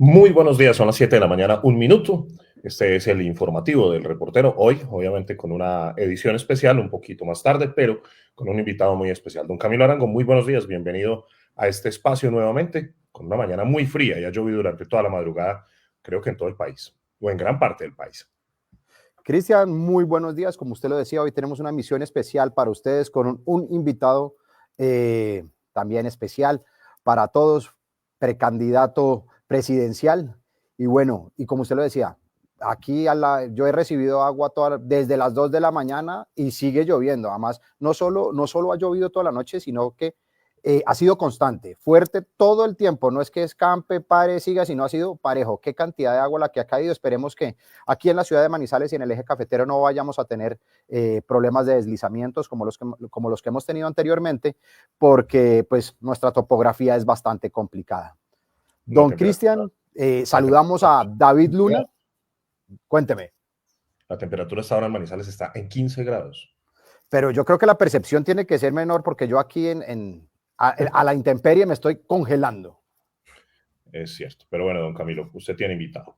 Muy buenos días, son las 7 de la mañana, un minuto. Este es el informativo del reportero. Hoy, obviamente, con una edición especial, un poquito más tarde, pero con un invitado muy especial. Don Camilo Arango, muy buenos días, bienvenido a este espacio nuevamente, con una mañana muy fría y ha llovido durante toda la madrugada, creo que en todo el país, o en gran parte del país. Cristian, muy buenos días. Como usted lo decía, hoy tenemos una misión especial para ustedes con un invitado también especial para todos, precandidato presidencial. Y bueno, y como usted lo decía, aquí yo he recibido agua desde las 2 de la mañana y sigue lloviendo. Además, no solo ha llovido toda la noche, sino que ha sido constante, fuerte todo el tiempo. No es que escampe, pare, siga, sino ha sido parejo. Qué cantidad de agua la que ha caído. Esperemos que aquí en la ciudad de Manizales y en el eje cafetero no vayamos a tener problemas de deslizamientos como los que hemos tenido anteriormente, porque pues nuestra topografía es bastante complicada. Don Cristian, saludamos a David Luna. Cuénteme. La temperatura hasta ahora en Manizales está en 15 grados. Pero yo creo que la percepción tiene que ser menor porque yo aquí a la intemperie me estoy congelando. Es cierto, pero bueno, don Camilo, usted tiene invitado.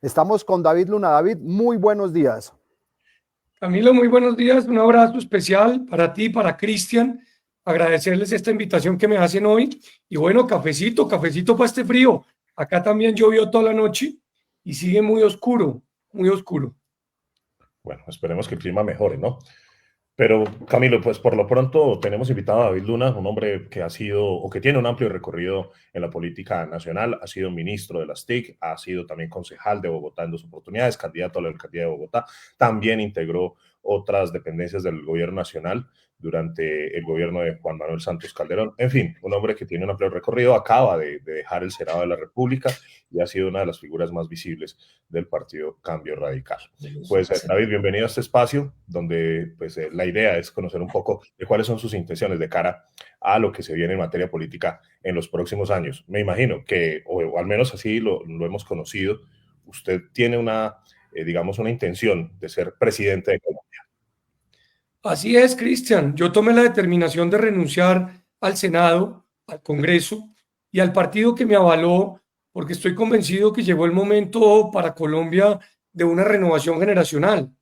Estamos con David Luna. David, muy buenos días. Camilo, muy buenos días. Un abrazo especial para ti, para Cristian. Agradecerles esta invitación que me hacen hoy. Y bueno, cafecito para este frío. Acá también llovió toda la noche y sigue muy oscuro, muy oscuro. Bueno, esperemos que el clima mejore, ¿no? Pero Camilo, pues por lo pronto tenemos invitado a David Luna, un hombre que ha sido o que tiene un amplio recorrido en la política nacional, ha sido ministro de las TIC, ha sido también concejal de Bogotá en dos oportunidades, candidato a la alcaldía de Bogotá, también integró otras dependencias del gobierno nacional durante el gobierno de Juan Manuel Santos Calderón. En fin, un hombre que tiene un amplio recorrido, acaba de dejar el Senado de la República y ha sido una de las figuras más visibles del partido Cambio Radical. Pues David, bienvenido a este espacio donde pues, la idea es conocer un poco de cuáles son sus intenciones de cara a lo que se viene en materia política en los próximos años. Me imagino que, o al menos así lo hemos conocido, usted tiene digamos, una intención de ser presidente de Colombia. Así es, Cristian. Yo tomé la determinación de renunciar al Senado, al Congreso y al partido que me avaló, porque estoy convencido que llegó el momento para Colombia de una renovación generacional.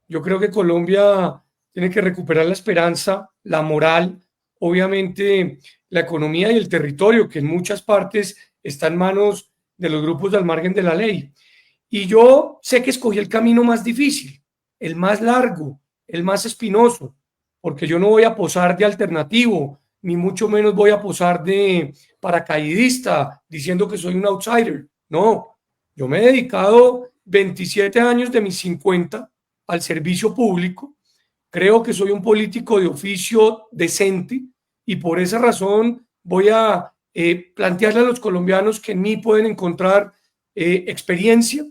Yo creo que Colombia tiene que recuperar la esperanza, la moral, obviamente la economía y el territorio, que en muchas partes está en manos de los grupos al margen de la ley. Y yo sé que escogí el camino más difícil, el más largo, el más espinoso, porque yo no voy a posar de alternativo, ni mucho menos voy a posar de paracaidista, diciendo que soy un outsider. No, yo me he dedicado 27 años de mis 50 al servicio público. Creo que soy un político de oficio decente y por esa razón voy a plantearle a los colombianos que en mí pueden encontrar experiencia,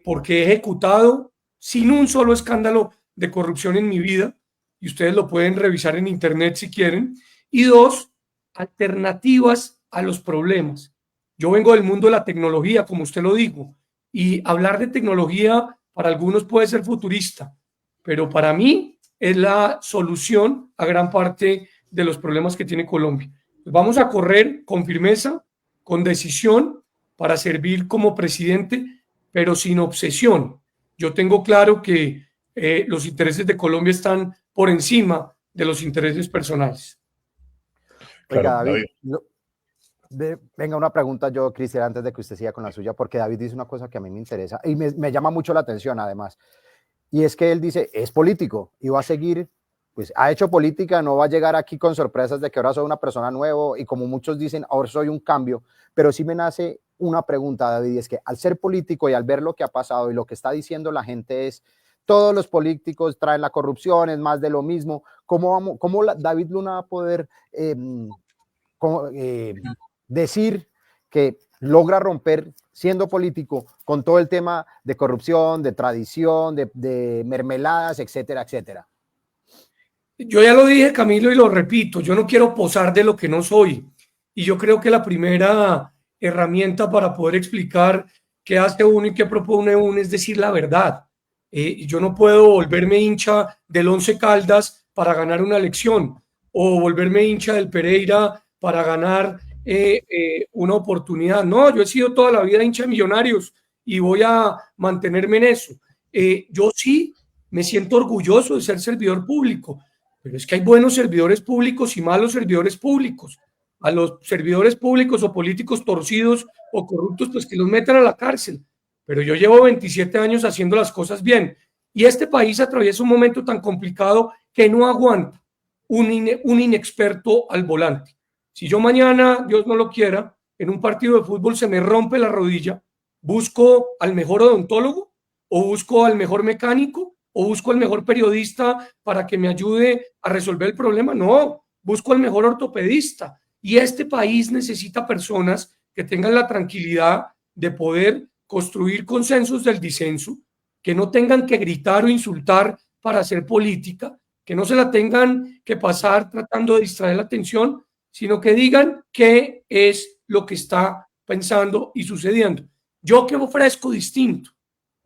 porque he ejecutado sin un solo escándalo de corrupción en mi vida, y ustedes lo pueden revisar en internet si quieren. Y dos, alternativas a los problemas. Yo vengo del mundo de la tecnología, como usted lo dijo, y hablar de tecnología para algunos puede ser futurista, pero para mí es la solución a gran parte de los problemas que tiene Colombia. Vamos a correr con firmeza, con decisión, para servir como presidente, pero sin obsesión. Yo tengo claro que los intereses de Colombia están por encima de los intereses personales. Oiga, David, venga, una pregunta yo, Cristian, antes de que usted siga con la suya, porque David dice una cosa que a mí me interesa y me llama mucho la atención además, y es que él dice, es político y va a seguir, pues ha hecho política, no va a llegar aquí con sorpresas de que ahora soy una persona nueva y como muchos dicen, ahora soy un cambio, pero sí me nace una pregunta, David, y es que al ser político y al ver lo que ha pasado y lo que está diciendo la gente es, todos los políticos traen la corrupción, es más de lo mismo, ¿cómo David Luna va a poder decir que logra romper siendo político con todo el tema de corrupción, de tradición, de mermeladas, etcétera, etcétera? Yo ya lo dije, Camilo, y lo repito, yo no quiero posar de lo que no soy. Y yo creo que la primera herramienta para poder explicar qué hace uno y qué propone uno es decir la verdad. Yo no puedo volverme hincha del Once Caldas para ganar una elección o volverme hincha del Pereira para ganar una oportunidad. No, yo he sido toda la vida hincha de Millonarios y voy a mantenerme en eso. Yo sí me siento orgulloso de ser servidor público, pero es que hay buenos servidores públicos y malos servidores públicos. A los servidores públicos o políticos torcidos o corruptos, pues que los metan a la cárcel. Pero yo llevo 27 años haciendo las cosas bien. Y este país atraviesa un momento tan complicado que no aguanta un inexperto al volante. Si yo mañana, Dios no lo quiera, en un partido de fútbol se me rompe la rodilla, ¿busco al mejor odontólogo o busco al mejor mecánico o busco al mejor periodista para que me ayude a resolver el problema? No, busco al mejor ortopedista. Y este país necesita personas que tengan la tranquilidad de poder construir consensos del disenso, que no tengan que gritar o insultar para hacer política, que no se la tengan que pasar tratando de distraer la atención, sino que digan qué es lo que está pensando y sucediendo. Yo que ofrezco distinto,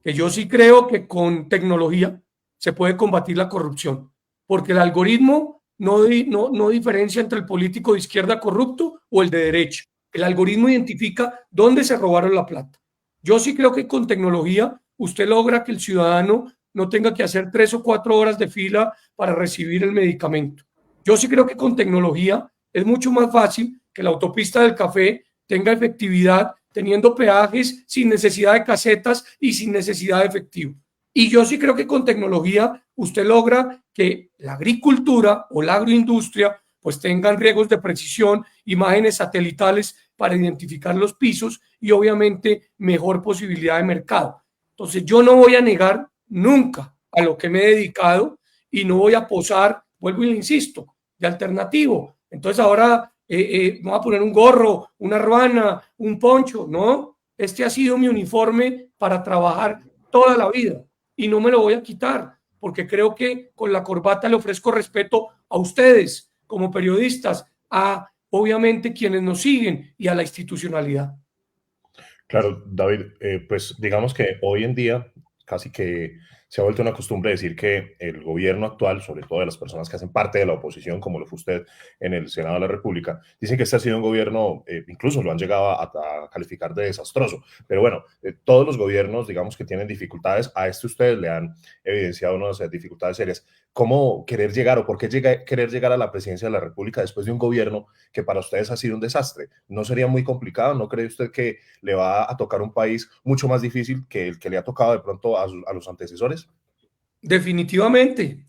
que yo sí creo que con tecnología se puede combatir la corrupción, porque el algoritmo no diferencia entre el político de izquierda corrupto o el de derecha. El algoritmo identifica dónde se robaron la plata. Yo sí creo que con tecnología usted logra que el ciudadano no tenga que hacer 3 o 4 horas de fila para recibir el medicamento. Yo sí creo que con tecnología es mucho más fácil que la autopista del café tenga efectividad teniendo peajes sin necesidad de casetas y sin necesidad de efectivo. Y yo sí creo que con tecnología usted logra que la agricultura o la agroindustria pues tengan riegos de precisión, imágenes satelitales para identificar los pisos y obviamente mejor posibilidad de mercado. Entonces yo no voy a negar nunca a lo que me he dedicado y no voy a posar, vuelvo y le insisto, de alternativo. Entonces ahora me voy a poner un gorro, una ruana, un poncho, ¿no? Este ha sido mi uniforme para trabajar toda la vida y no me lo voy a quitar porque creo que con la corbata le ofrezco respeto a ustedes como periodistas, a obviamente quienes nos siguen y a la institucionalidad. Claro, David, pues digamos que hoy en día casi que se ha vuelto una costumbre decir que el gobierno actual, sobre todo de las personas que hacen parte de la oposición, como lo fue usted en el Senado de la República, dicen que este ha sido un gobierno, incluso lo han llegado a calificar de desastroso. Pero bueno, todos los gobiernos, digamos que tienen dificultades, a este ustedes le han evidenciado unas dificultades serias. ¿Cómo querer llegar o por qué querer llegar a la presidencia de la República después de un gobierno que para ustedes ha sido un desastre? ¿No sería muy complicado? ¿No cree usted que le va a tocar un país mucho más difícil que el que le ha tocado de pronto a los antecesores? Definitivamente,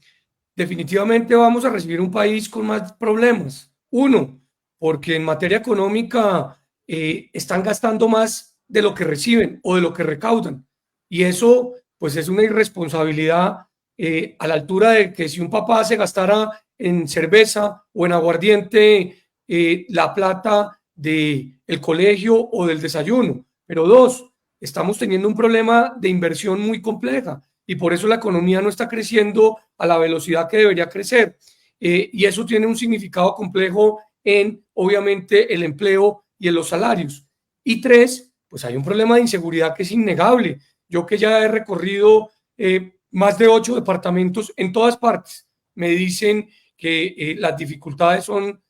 definitivamente vamos a recibir un país con más problemas. Uno, porque en materia económica están gastando más de lo que reciben o de lo que recaudan. Y eso, pues, es una irresponsabilidad a la altura de que si un papá se gastara en cerveza o en aguardiente la plata del colegio o del desayuno. Pero dos, estamos teniendo un problema de inversión muy compleja y por eso la economía no está creciendo a la velocidad que debería crecer. Y eso tiene un significado complejo en, obviamente, el empleo y en los salarios. Y tres, pues hay un problema de inseguridad que es innegable. Yo que ya he recorrido más de 8 departamentos en todas partes, me dicen que las dificultades son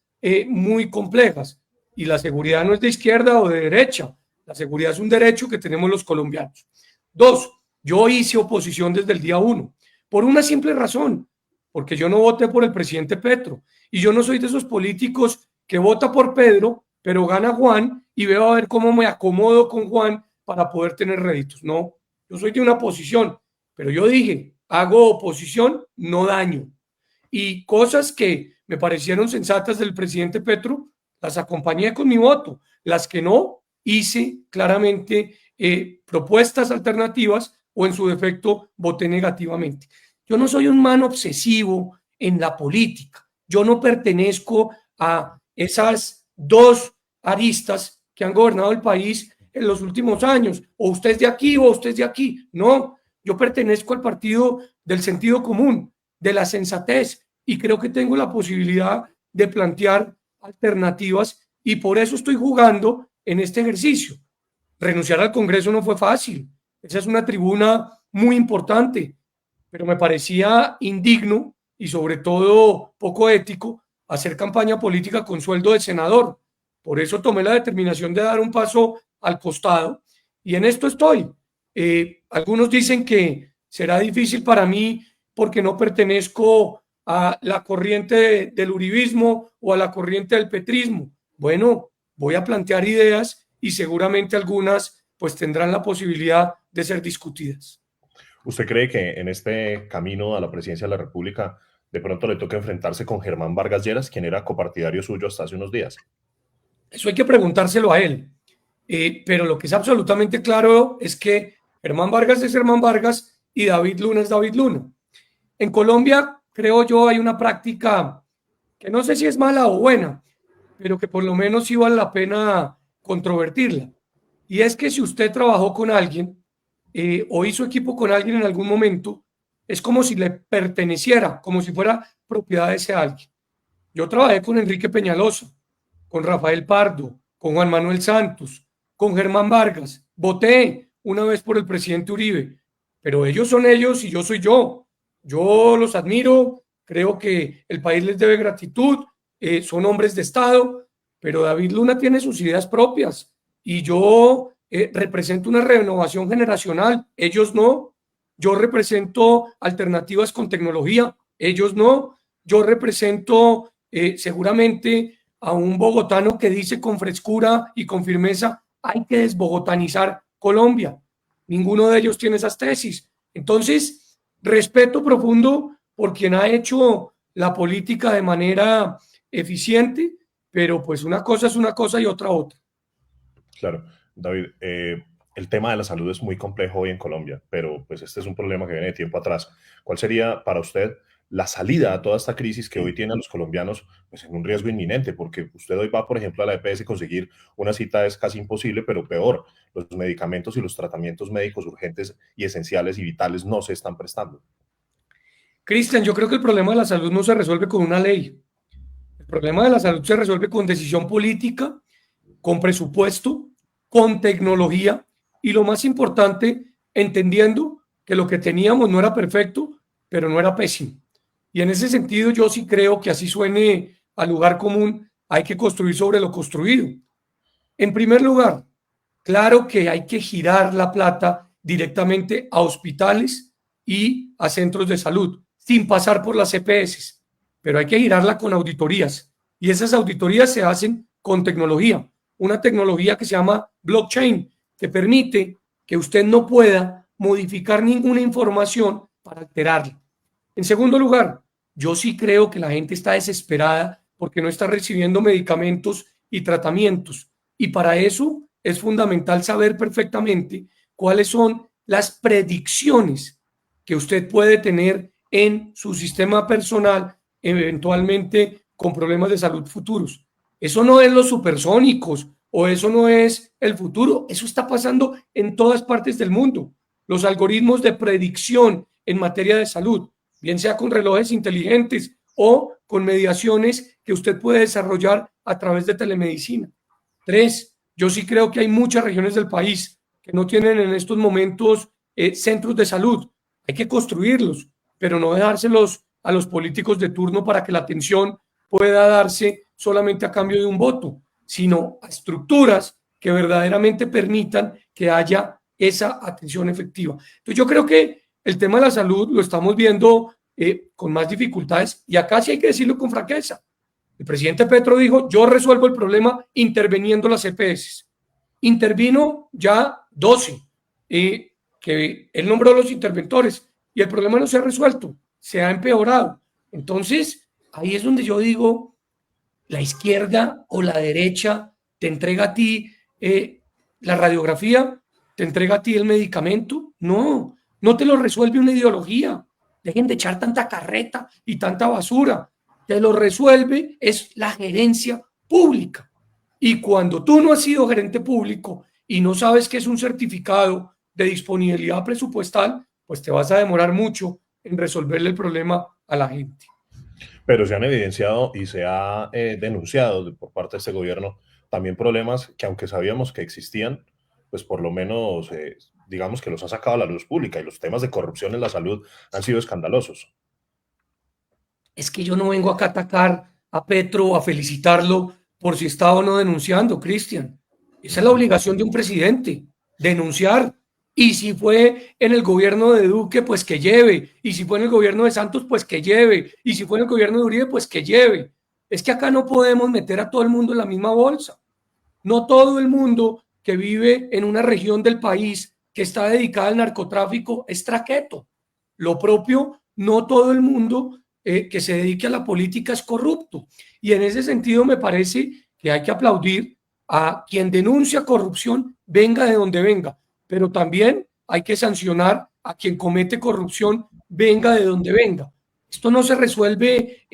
muy complejas y la seguridad no es de izquierda o de derecha. La seguridad es un derecho que tenemos los colombianos. Dos, yo hice oposición desde el día 1 por una simple razón, porque yo no voté por el presidente Petro y yo no soy de esos políticos que vota por Pedro, pero gana Juan y veo a ver cómo me acomodo con Juan para poder tener réditos. No, yo soy de una oposición, pero yo dije, hago oposición, no daño. Y cosas que me parecieron sensatas del presidente Petro, las acompañé con mi voto. Las que no, hice claramente propuestas alternativas o en su defecto voté negativamente. Yo no soy un man obsesivo en la política. Yo no pertenezco a esas dos aristas que han gobernado el país en los últimos años. O usted es de aquí o usted es de aquí. No, yo pertenezco al partido del sentido común, de la sensatez, y creo que tengo la posibilidad de plantear alternativas y por eso estoy jugando en este ejercicio. Renunciar al Congreso no fue fácil. Esa es una tribuna muy importante, pero me parecía indigno y sobre todo poco ético hacer campaña política con sueldo de senador. Por eso tomé la determinación de dar un paso al costado y en esto estoy. Algunos dicen que será difícil para mí porque no pertenezco a la corriente del uribismo o a la corriente del petrismo. Bueno, voy a plantear ideas y seguramente algunas pues tendrán la posibilidad de ser discutidas. ¿Usted cree que en este camino a la presidencia de la República de pronto le toca enfrentarse con Germán Vargas Lleras, quien era copartidario suyo hasta hace unos días? Eso hay que preguntárselo a él. Pero lo que es absolutamente claro es que Germán Vargas es Germán Vargas y David Luna es David Luna. En Colombia, creo yo, hay una práctica que no sé si es mala o buena, pero que por lo menos sí vale la pena controvertirla. Y es que si usted trabajó con alguien o hizo equipo con alguien en algún momento, es como si le perteneciera, como si fuera propiedad de ese alguien. Yo trabajé con Enrique Peñalosa, con Rafael Pardo, con Juan Manuel Santos, con Germán Vargas. Voté una vez por el presidente Uribe, pero ellos son ellos y yo soy yo. Yo los admiro, creo que el país les debe gratitud, son hombres de Estado, pero David Luna tiene sus ideas propias y yo represento una renovación generacional, ellos no. Yo represento alternativas con tecnología, ellos no. Yo represento seguramente a un bogotano que dice con frescura y con firmeza, hay que desbogotanizar Colombia. Ninguno de ellos tiene esas tesis. Entonces, respeto profundo por quien ha hecho la política de manera eficiente, pero pues una cosa es una cosa y otra otra. Claro, David, el tema de la salud es muy complejo hoy en Colombia, pero pues este es un problema que viene de tiempo atrás. ¿Cuál sería para usted la salida a toda esta crisis que hoy tienen los colombianos pues, en un riesgo inminente? Porque usted hoy va, por ejemplo, a la EPS, conseguir una cita es casi imposible, pero peor, los medicamentos y los tratamientos médicos urgentes y esenciales y vitales no se están prestando. Cristian, yo creo que el problema de la salud no se resuelve con una ley. El problema de la salud se resuelve con decisión política, con presupuesto, con tecnología y lo más importante, entendiendo que lo que teníamos no era perfecto, pero no era pésimo. Y en ese sentido yo sí creo que así suene al lugar común, hay que construir sobre lo construido. En primer lugar, claro que hay que girar la plata directamente a hospitales y a centros de salud, sin pasar por las EPS, pero hay que girarla con auditorías. Y esas auditorías se hacen con tecnología, una tecnología que se llama blockchain, que permite que usted no pueda modificar ninguna información para alterarla. En segundo lugar, yo sí creo que la gente está desesperada porque no está recibiendo medicamentos y tratamientos. Y para eso es fundamental saber perfectamente cuáles son las predicciones que usted puede tener en su sistema personal, eventualmente con problemas de salud futuros. Eso no es los supersónicos o eso no es el futuro. Eso está pasando en todas partes del mundo. Los algoritmos de predicción en materia de salud, bien sea con relojes inteligentes o con mediaciones que usted puede desarrollar a través de telemedicina. 3, yo sí creo que hay muchas regiones del país que no tienen en estos momentos centros de salud. Hay que construirlos, pero no dejárselos a los políticos de turno para que la atención pueda darse solamente a cambio de un voto, sino a estructuras que verdaderamente permitan que haya esa atención efectiva. Entonces yo creo que el tema de la salud lo estamos viendo con más dificultades y acá sí hay que decirlo con franqueza. El presidente Petro dijo, yo resuelvo el problema interviniendo las EPS. Intervino ya 12, que él nombró los interventores y el problema no se ha resuelto, se ha empeorado. Entonces, ahí es donde yo digo, la izquierda o la derecha te entrega a ti la radiografía, te entrega a ti el medicamento. No, no te lo resuelve una ideología. Dejen de echar tanta carreta y tanta basura. Te lo resuelve es la gerencia pública. Y cuando tú no has sido gerente público y no sabes qué es un certificado de disponibilidad presupuestal, pues te vas a demorar mucho en resolverle el problema a la gente. Pero se han evidenciado y se ha denunciado por parte de este gobierno también problemas que aunque sabíamos que existían, pues por lo menos digamos que los ha sacado a la luz pública y los temas de corrupción en la salud han sido escandalosos. Es que yo no vengo acá a atacar a Petro o a felicitarlo por si está o no denunciando, Cristian. Esa es la obligación de un presidente, denunciar. Y si fue en el gobierno de Duque, pues que lleve. Y si fue en el gobierno de Santos, pues que lleve. Y si fue en el gobierno de Uribe, pues que lleve. Es que acá no podemos meter a todo el mundo en la misma bolsa. No todo el mundo que vive en una región del país que está dedicada al narcotráfico es traqueto. Lo propio, no todo el mundo que se dedique a la política es corrupto. Y en ese sentido me parece que hay que aplaudir a quien denuncia corrupción, venga de donde venga, pero también hay que sancionar a quien comete corrupción, venga de donde venga. Esto no se resuelve,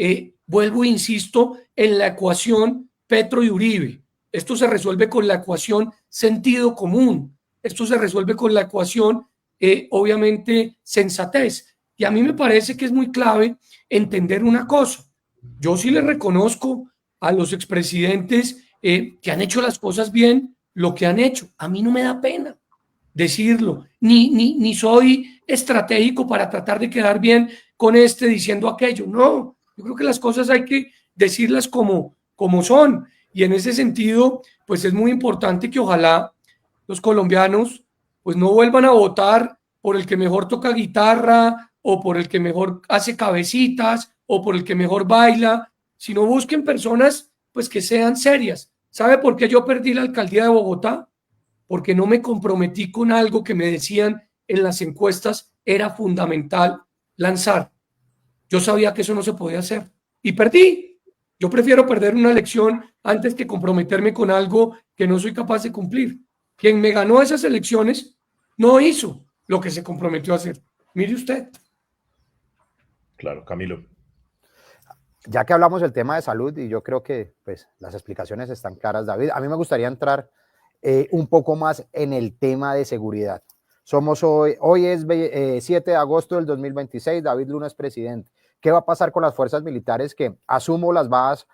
vuelvo e insisto, en la ecuación Petro y Uribe. Esto se resuelve con la ecuación sentido común. Esto se resuelve con la ecuación, obviamente, sensatez. Y a mí me parece que es muy clave entender una cosa. Yo sí le reconozco a los expresidentes que han hecho las cosas bien, lo que han hecho. A mí no me da pena decirlo, ni soy estratégico para tratar de quedar bien con este diciendo aquello. No, yo creo que las cosas hay que decirlas como son. Y en ese sentido, pues es muy importante que ojalá los colombianos pues no vuelvan a votar por el que mejor toca guitarra o por el que mejor hace cabecitas o por el que mejor baila, sino busquen personas pues que sean serias. ¿Sabe por qué yo perdí la alcaldía de Bogotá? Porque no me comprometí con algo que me decían en las encuestas era fundamental lanzar. Yo sabía que eso no se podía hacer y perdí. Yo prefiero perder una elección antes que comprometerme con algo que no soy capaz de cumplir. Quien me ganó esas elecciones no hizo lo que se comprometió a hacer. Mire usted. Claro, Camilo. Ya que hablamos del tema de salud, y yo creo que pues, las explicaciones están claras, David, a mí me gustaría entrar un poco más en el tema de seguridad. Hoy es 7 de agosto del 2026, David Luna es presidente. ¿Qué va a pasar con las fuerzas militares que asumo las vas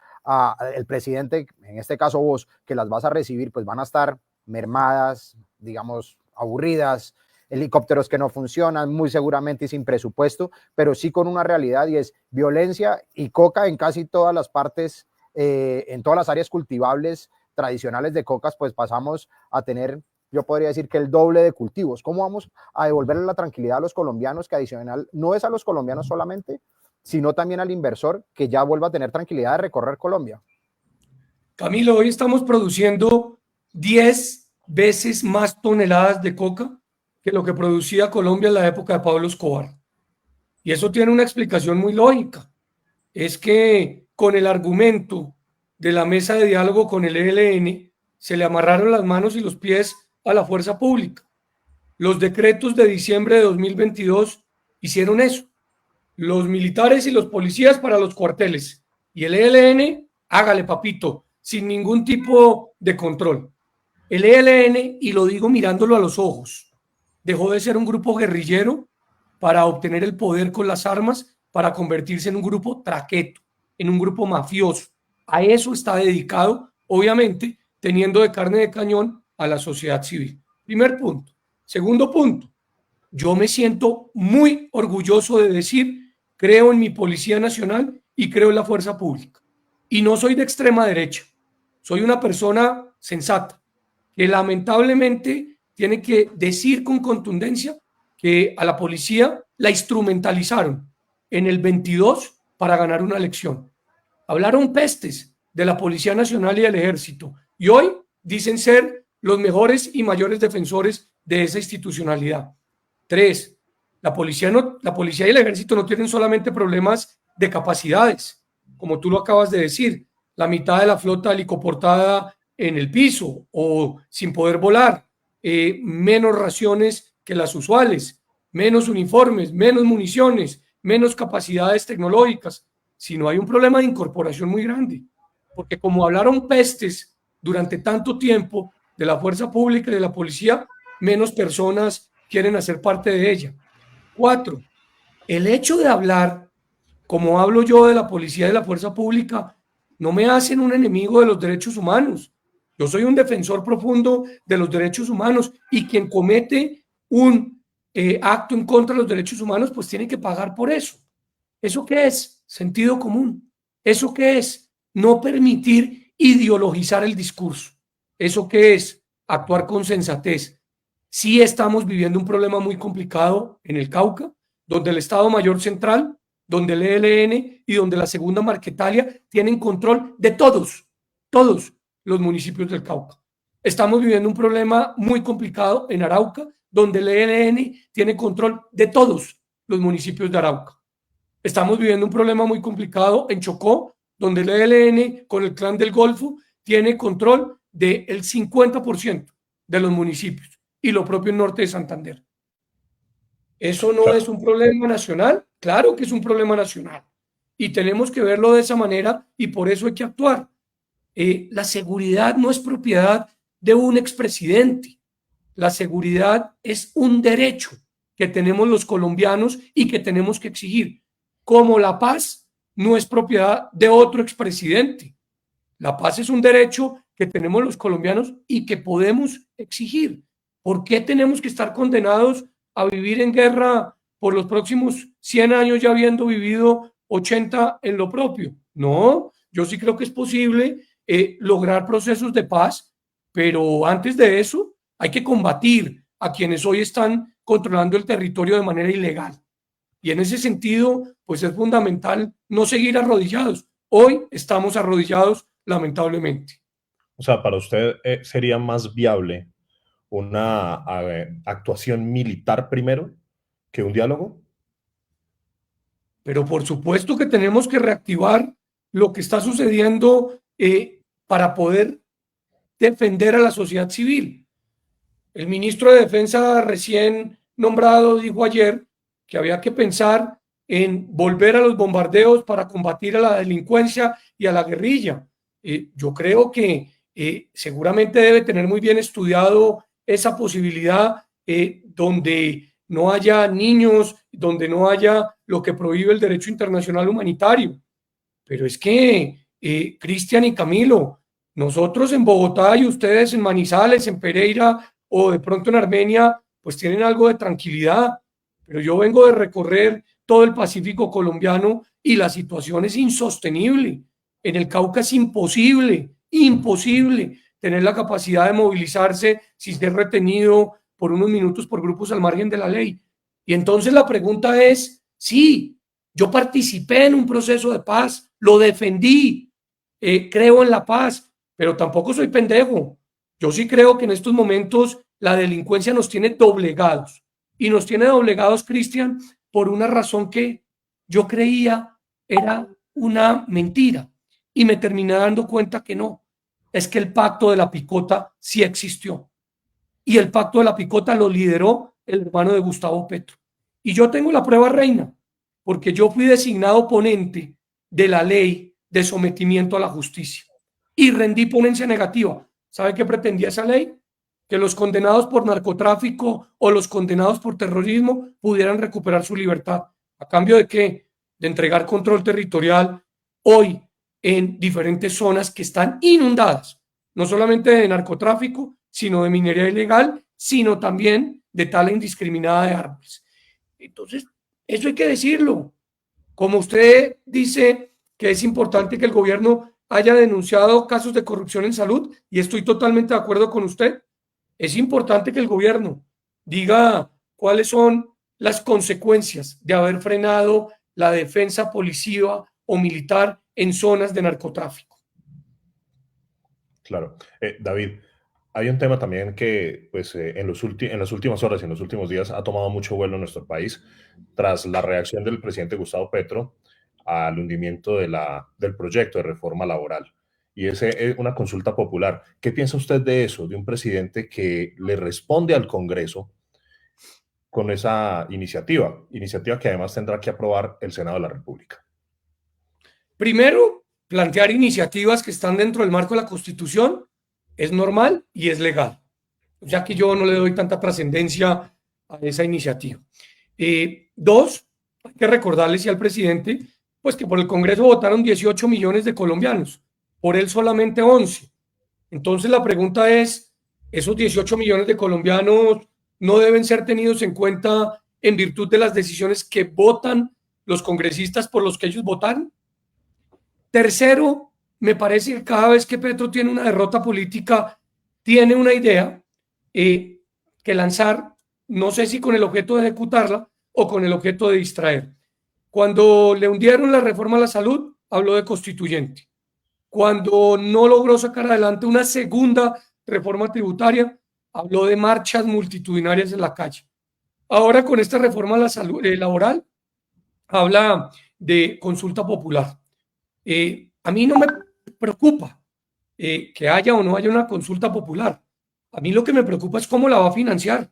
el presidente, en este caso vos, que las vas a recibir, pues van a estar mermadas, digamos, aburridas, helicópteros que no funcionan, muy seguramente y sin presupuesto, pero sí con una realidad y es violencia y coca en casi todas las partes, en todas las áreas cultivables tradicionales de cocas, pues pasamos a tener, yo podría decir que el doble de cultivos. ¿Cómo vamos a devolverle la tranquilidad a los colombianos, que adicional no es a los colombianos solamente, sino también al inversor que ya vuelva a tener tranquilidad de recorrer Colombia? Camilo, hoy estamos produciendo 10 veces más toneladas de coca que lo que producía Colombia en la época de Pablo Escobar. Y eso tiene una explicación muy lógica. Es que con el argumento de la mesa de diálogo con el ELN se le amarraron las manos y los pies a la fuerza pública. Los decretos de diciembre de 2022 hicieron eso. Los militares y los policías para los cuarteles. Y el ELN, hágale papito, sin ningún tipo de control. El ELN, y lo digo mirándolo a los ojos, dejó de ser un grupo guerrillero para obtener el poder con las armas, para convertirse en un grupo traqueto, en un grupo mafioso. A eso está dedicado, obviamente, teniendo de carne de cañón a la sociedad civil. Primer punto. Segundo punto, yo me siento muy orgulloso de decir, creo en mi Policía Nacional y creo en la fuerza pública. Y no soy de extrema derecha, soy una persona sensata, que lamentablemente tiene que decir con contundencia que a la policía la instrumentalizaron en el 22 para ganar una elección. Hablaron pestes de la Policía Nacional y del Ejército y hoy dicen ser los mejores y mayores defensores de esa institucionalidad. 3. La policía y el Ejército no tienen solamente problemas de capacidades, como tú lo acabas de decir, la mitad de la flota helicoportada en el piso o sin poder volar, menos raciones que las usuales, menos uniformes, menos municiones, menos capacidades tecnológicas, sino hay un problema de incorporación muy grande, porque como hablaron pestes durante tanto tiempo de la fuerza pública y de la policía, menos personas quieren hacer parte de ella. 4. El hecho de hablar, como hablo yo de la policía y de la fuerza pública, no me hacen un enemigo de los derechos humanos. Yo soy un defensor profundo de los derechos humanos y quien comete un acto en contra de los derechos humanos, pues tiene que pagar por eso. ¿Eso qué es? Sentido común. ¿Eso qué es? No permitir ideologizar el discurso. ¿Eso qué es? Actuar con sensatez. Sí estamos viviendo un problema muy complicado en el Cauca, donde el Estado Mayor Central, donde el ELN y donde la Segunda Marquetalia tienen control de todos los municipios del Cauca. Estamos viviendo un problema muy complicado en Arauca, donde el ELN tiene control de todos los municipios de Arauca. Estamos viviendo un problema muy complicado en Chocó, donde el ELN con el Clan del Golfo tiene control del 50% de los municipios, y lo propio en norte de Santander. ¿Eso no es un problema nacional? Claro que es un problema nacional, y tenemos que verlo de esa manera, y por eso hay que actuar. La seguridad no es propiedad de un expresidente. La seguridad es un derecho que tenemos los colombianos y que tenemos que exigir. Como la paz no es propiedad de otro expresidente. La paz es un derecho que tenemos los colombianos y que podemos exigir. ¿Por qué tenemos que estar condenados a vivir en guerra por los próximos 100 años ya habiendo vivido 80 en lo propio? No, yo sí creo que es posible lograr procesos de paz, pero antes de eso hay que combatir a quienes hoy están controlando el territorio de manera ilegal. Y en ese sentido, pues es fundamental no seguir arrodillados. Hoy estamos arrodillados, lamentablemente. O sea, para usted sería más viable una actuación militar primero que un diálogo. Pero por supuesto que tenemos que reactivar lo que está sucediendo para poder defender a la sociedad civil. El ministro de Defensa recién nombrado dijo ayer que había que pensar en volver a los bombardeos para combatir a la delincuencia y a la guerrilla. Yo creo que seguramente debe tener muy bien estudiado esa posibilidad donde no haya niños, donde no haya lo que prohíbe el derecho internacional humanitario. Pero es que, Cristian y Camilo, nosotros en Bogotá y ustedes en Manizales, en Pereira o de pronto en Armenia, pues tienen algo de tranquilidad. Pero yo vengo de recorrer todo el Pacífico colombiano y la situación es insostenible. En el Cauca es imposible tener la capacidad de movilizarse sin ser retenido por unos minutos por grupos al margen de la ley. Y entonces la pregunta es, sí, yo participé en un proceso de paz, lo defendí, creo en la paz, pero tampoco soy pendejo. Yo sí creo que en estos momentos la delincuencia nos tiene doblegados. Y nos tiene doblegados, Cristian, por una razón que yo creía era una mentira. Y me terminé dando cuenta que no. Es que el pacto de la picota sí existió. Y el pacto de la picota lo lideró el hermano de Gustavo Petro. Y yo tengo la prueba reina, porque yo fui designado ponente de la ley de sometimiento a la justicia. Y rendí ponencia negativa. ¿Sabe qué pretendía esa ley? Que los condenados por narcotráfico o los condenados por terrorismo pudieran recuperar su libertad. ¿A cambio de qué? De entregar control territorial hoy en diferentes zonas que están inundadas, no solamente de narcotráfico, sino de minería ilegal, sino también de tala indiscriminada de árboles. Entonces, eso hay que decirlo. Como usted dice que es importante que el gobierno haya denunciado casos de corrupción en salud, y estoy totalmente de acuerdo con usted, es importante que el gobierno diga cuáles son las consecuencias de haber frenado la defensa policiva o militar en zonas de narcotráfico. Claro. David, hay un tema también que pues, en las últimas horas y en los últimos días ha tomado mucho vuelo en nuestro país tras la reacción del presidente Gustavo Petro al hundimiento del proyecto de reforma laboral. Y es una consulta popular. ¿Qué piensa usted de eso? De un presidente que le responde al Congreso con esa iniciativa que además tendrá que aprobar el Senado de la República. Primero, plantear iniciativas que están dentro del marco de la Constitución es normal y es legal, ya que yo no le doy tanta trascendencia a esa iniciativa. Dos, hay que recordarles al presidente pues que por el Congreso votaron 18 millones de colombianos, por él solamente 11. Entonces la pregunta es, ¿esos 18 millones de colombianos no deben ser tenidos en cuenta en virtud de las decisiones que votan los congresistas por los que ellos votaron? Tercero, me parece que cada vez que Petro tiene una derrota política, tiene una idea que lanzar, no sé si con el objeto de ejecutarla o con el objeto de distraer. Cuando le hundieron la reforma a la salud, habló de constituyente. Cuando no logró sacar adelante una segunda reforma tributaria, habló de marchas multitudinarias en la calle. Ahora con esta reforma a la salud, laboral, habla de consulta popular. A mí no me preocupa que haya o no haya una consulta popular. A mí lo que me preocupa es cómo la va a financiar,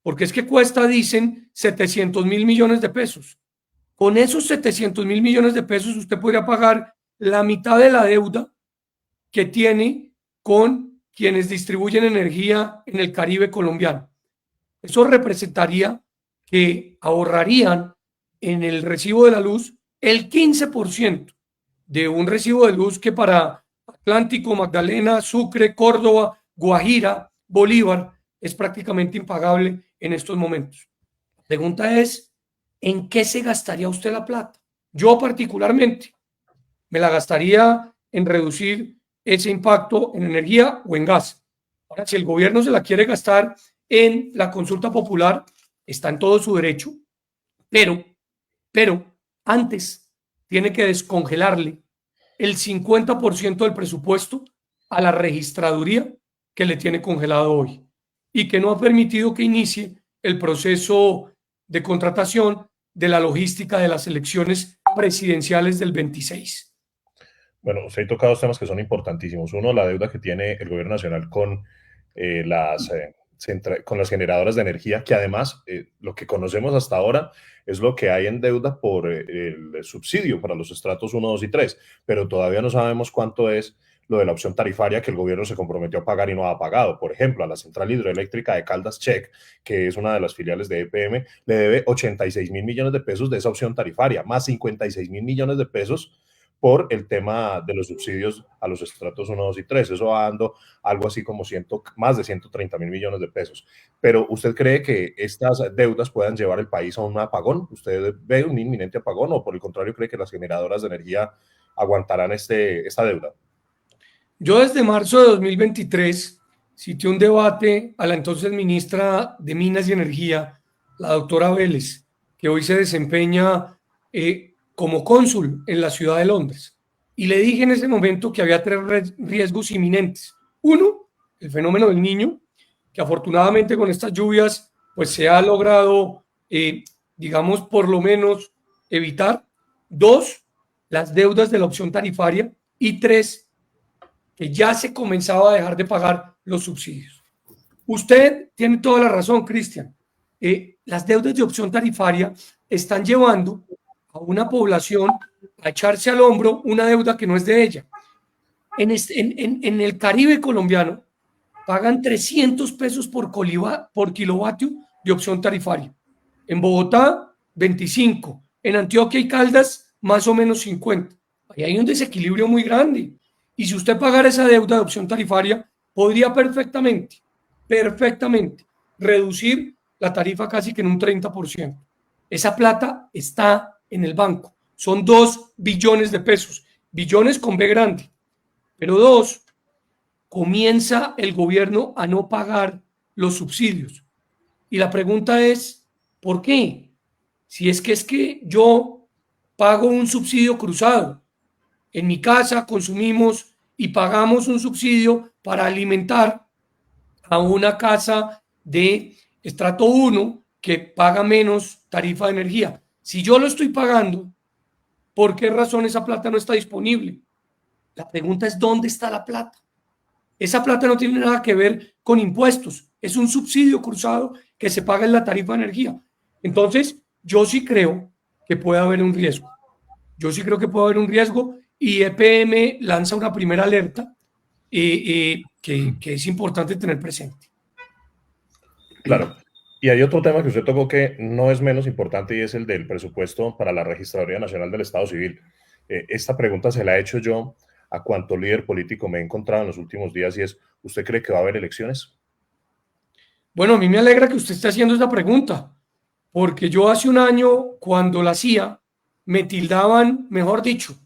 porque es que cuesta, dicen, 700.000 millones de pesos. Con esos 700.000 millones de pesos usted podría pagar la mitad de la deuda que tiene con quienes distribuyen energía en el Caribe colombiano. Eso representaría que ahorrarían en el recibo de la luz el 15% de un recibo de luz que para Atlántico, Magdalena, Sucre, Córdoba, Guajira, Bolívar es prácticamente impagable en estos momentos. La pregunta es, ¿en qué se gastaría usted la plata? Yo particularmente me la gastaría en reducir ese impacto en energía o en gas. Ahora, si el gobierno se la quiere gastar en la consulta popular, está en todo su derecho, pero antes tiene que descongelarle el 50% del presupuesto a la registraduría que le tiene congelado hoy y que no ha permitido que inicie el proceso de contratación de la logística de las elecciones presidenciales del 26. Bueno, usted ha tocado temas que son importantísimos. Uno, la deuda que tiene el gobierno nacional con con las generadoras de energía, que además lo que conocemos hasta ahora es lo que hay en deuda por el subsidio para los estratos 1, 2 y 3, pero todavía no sabemos cuánto es lo de la opción tarifaria que el gobierno se comprometió a pagar y no ha pagado. Por ejemplo, a la central hidroeléctrica de Caldas Check, que es una de las filiales de EPM, le debe 86.000 millones de pesos de esa opción tarifaria, más 56.000 millones de pesos por el tema de los subsidios a los estratos 1, 2 y 3. Eso va dando algo así como más de 130.000 millones de pesos. Pero ¿usted cree que estas deudas puedan llevar el país a un apagón? ¿Usted ve un inminente apagón o por el contrario cree que las generadoras de energía aguantarán esta deuda? Yo desde marzo de 2023 cité un debate a la entonces ministra de Minas y Energía, la doctora Vélez, que hoy se desempeña como cónsul en la ciudad de Londres. Y le dije en ese momento que había 3 riesgos inminentes. Uno, el fenómeno del Niño, que afortunadamente con estas lluvias pues se ha logrado, digamos, por lo menos evitar. 2, las deudas de la opción tarifaria. Y 3, que ya se comenzaba a dejar de pagar los subsidios. Usted tiene toda la razón, Cristian. Las deudas de opción tarifaria están llevando a una población a echarse al hombro una deuda que no es de ella. En el Caribe colombiano pagan 300 pesos por kilovatio de opción tarifaria. En Bogotá, 25. En Antioquia y Caldas, más o menos 50. Ahí hay un desequilibrio muy grande. Y si usted pagara esa deuda de opción tarifaria, podría perfectamente reducir la tarifa casi que en un 30%. Esa plata está en el banco. Son 2 billones de pesos. Billones con B grande. Pero 2, comienza el gobierno a no pagar los subsidios. Y la pregunta es, ¿por qué? Si es que yo pago un subsidio cruzado. En mi casa consumimos y pagamos un subsidio para alimentar a una casa de estrato 1 que paga menos tarifa de energía. Si yo lo estoy pagando, ¿por qué razón esa plata no está disponible? La pregunta es, ¿dónde está la plata? Esa plata no tiene nada que ver con impuestos. Es un subsidio cruzado que se paga en la tarifa de energía. Entonces, yo sí creo que puede haber un riesgo. Y EPM lanza una primera alerta que es importante tener presente. Claro. Y hay otro tema que usted tocó que no es menos importante y es el del presupuesto para la Registraduría Nacional del Estado Civil. Esta pregunta se la he hecho yo a cuánto líder político me he encontrado en los últimos días y es, ¿usted cree que va a haber elecciones? Bueno, a mí me alegra que usted esté haciendo esta pregunta, porque yo hace un año, cuando la hacía, me tildaban, mejor dicho,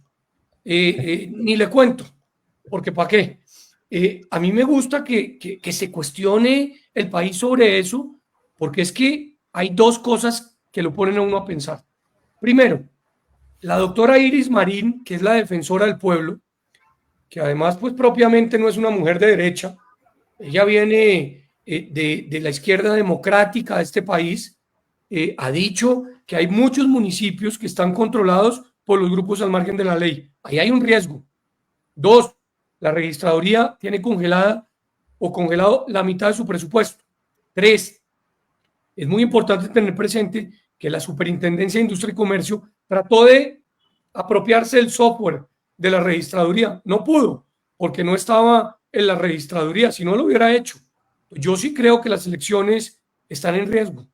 ni le cuento, porque ¿para qué? A mí me gusta que se cuestione el país sobre eso, porque es que hay dos cosas que lo ponen a uno a pensar. Primero, la doctora Iris Marín, que es la defensora del pueblo, que además pues propiamente no es una mujer de derecha, ella viene de la izquierda democrática de este país, ha dicho que hay muchos municipios que están controlados por los grupos al margen de la ley. Ahí hay un riesgo. Dos, la registraduría tiene congelada o congelado la mitad de su presupuesto. Tres, es muy importante tener presente que la Superintendencia de Industria y Comercio trató de apropiarse del software de la registraduría. No pudo, porque no estaba en la registraduría, si no lo hubiera hecho. Yo sí creo que las elecciones están en riesgo